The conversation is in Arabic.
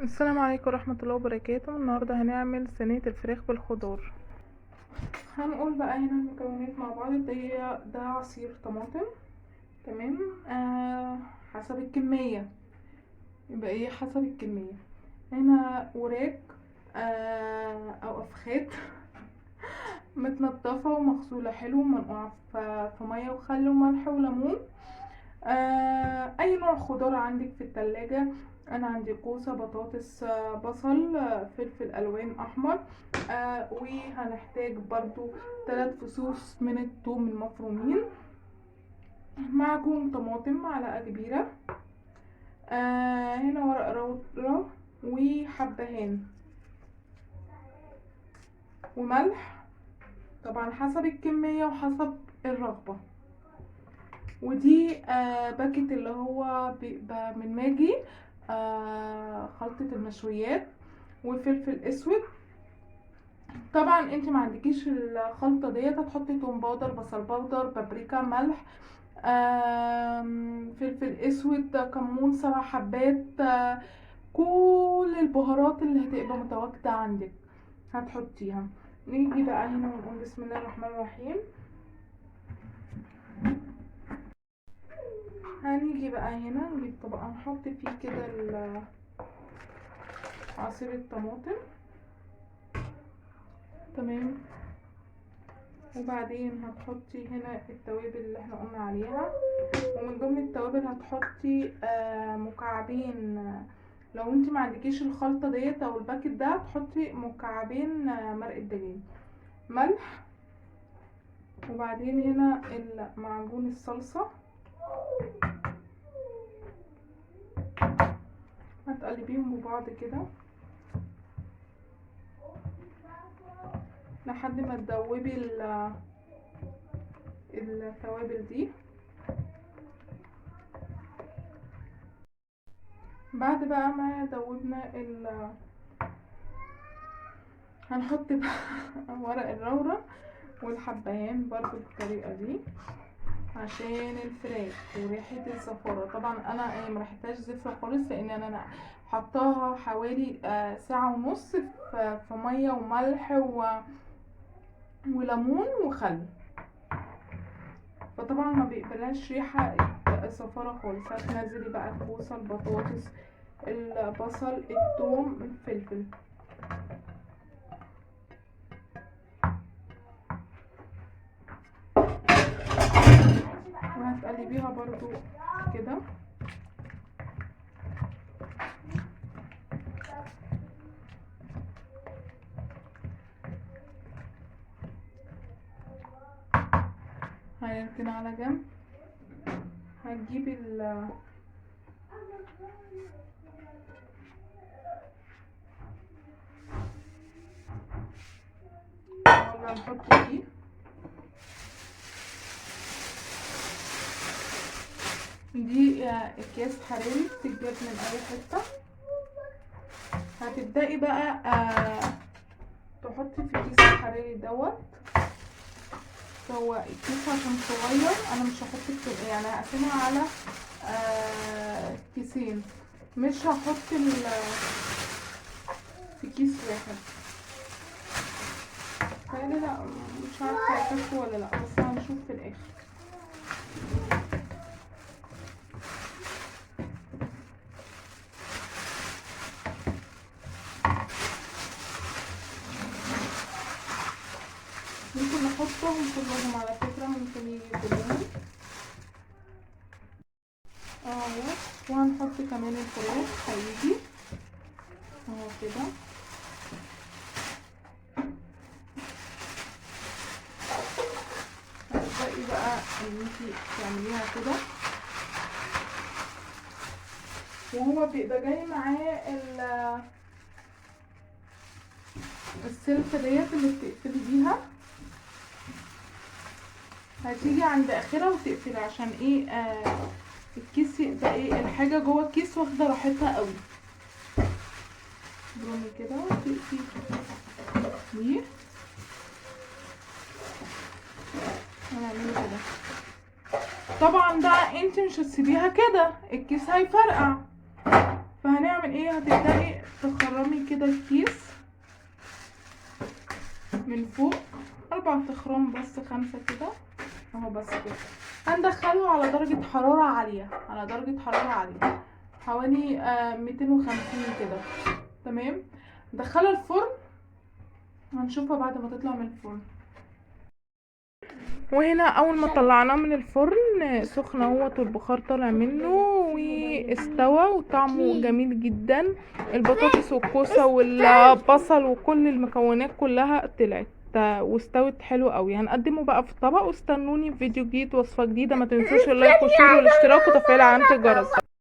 السلام عليكم ورحمة الله وبركاته. النهاردة هنعمل صينية الفراخ بالخضار. هنقول بقى هنا المكونات مع بعض. ده عصير طماطم، تمام. حسب الكمية، يبقى ايه حسب الكمية. هنا وراك او افخات متنضفة ومغسولة حلو ومنقوعة في مية وخل وملح وليمون. اي نوع خضار عندك في التلاجة. انا عندي كوسة، بطاطس، بصل، فلفل الوان احمر. وهنحتاج برضو 3 فصوص من الثوم المفرومين، معجون طماطم معلقة كبيرة. هنا ورق لورا وحبهان وملح، طبعا حسب الكمية وحسب الرغبة. ودي باكت اللي هو بيبقى من ماجي، خلطة المشويات، وفلفل اسود. طبعا انت ما عندكيش الخلطة ديت، هتحطي توم باودر، بصل باودر، بابريكا، ملح، فلفل اسود، كمون 7 حبات، كل البهارات اللي هتبقى متواجدة عندك هتحطيها. نيجي بقى هنا ونقول بسم الله الرحمن الرحيم. هنيجي بقى هنا نجيب طبق نحط فيه كده عصير الطماطم، تمام. وبعدين هتحطي هنا التوابل اللي احنا قلنا عليها، ومن ضمن التوابل هتحطي مكعبين. لو انت ما عندكيش الخلطه ديت او الباكت ده تحطي مكعبين مرق الدجاج، ملح. وبعدين هنا معجون الصلصه، هتقلبيهم ببعض كده لحد ما تدوبي التوابل دي. بعد بقى ما دوبنا هنحط بقى ورق اللورا والحبهان برضو بالطريقه دي عشان الفراخ وريحه الزفاره. طبعا انا ما ريحتهاش زفره خالص، لان انا حطاها حوالي ساعه ونص في ميه وملح وليمون وخل، فطبعا ما بيقبلهاش ريحه الزفاره خالص. هتنزلي بقى الكوسه، البطاطس، البصل، الثوم، الفلفل، وهتقلبيها برضو كده. هنركن على جنب. هنجيب هنحط فيه دي اكياس حراري بتتجاب من اي حته. هتبدأي بقى تحطي في الكيس الحراري دوت. هو الكيس عشان صغير انا مش هحط يعني هقسمها على كيسين، مش هحط في كيس واحد. تاني لا، مش عارفه هيكفوا ولا لا، بس هنشوف في الاخر. ممكن نحطهم كلهم على فكرة، ممكن يجي كلهم وهنحط كمان الفراخ هيجي اهو كده. هتبدأي بقى ان انتي تعمليها كده، وهو بيبقى جاي معاه السلكة ديت اللي بتقفلي بيها. هتيجي عند اخرها وتقفلي عشان ايه الكيس يبقى ايه الحاجة جوه الكيس واخدة راحتها قوي. برمي كده وتقفلي دي. هنعمله كده. طبعا بقى انت مش هتسيبيها كده، الكيس هيفرقع، فهنعمل ايه هتبدأي تخرمي كده الكيس من فوق 4 تخرام بس 5 كده اهو بس كده. هندخله على درجة حرارة عالية، على درجة حرارة عالية حوالي 250 كده. تمام. ندخلها الفرن هنشوفها بعد ما تطلع من الفرن. وهنا اول ما طلعناه من الفرن سخن اهوت والبخار طالع منه واستوى وطعمه جميل جدا. البطاطس والكوسه والبصل وكل المكونات كلها طلعت واستوت حلو قوي. هنقدمه بقى في طبق، واستنوني في فيديو جديد وصفه جديده. ما تنسوش اللايك والشير والاشتراك وتفعيل علامه الجرس.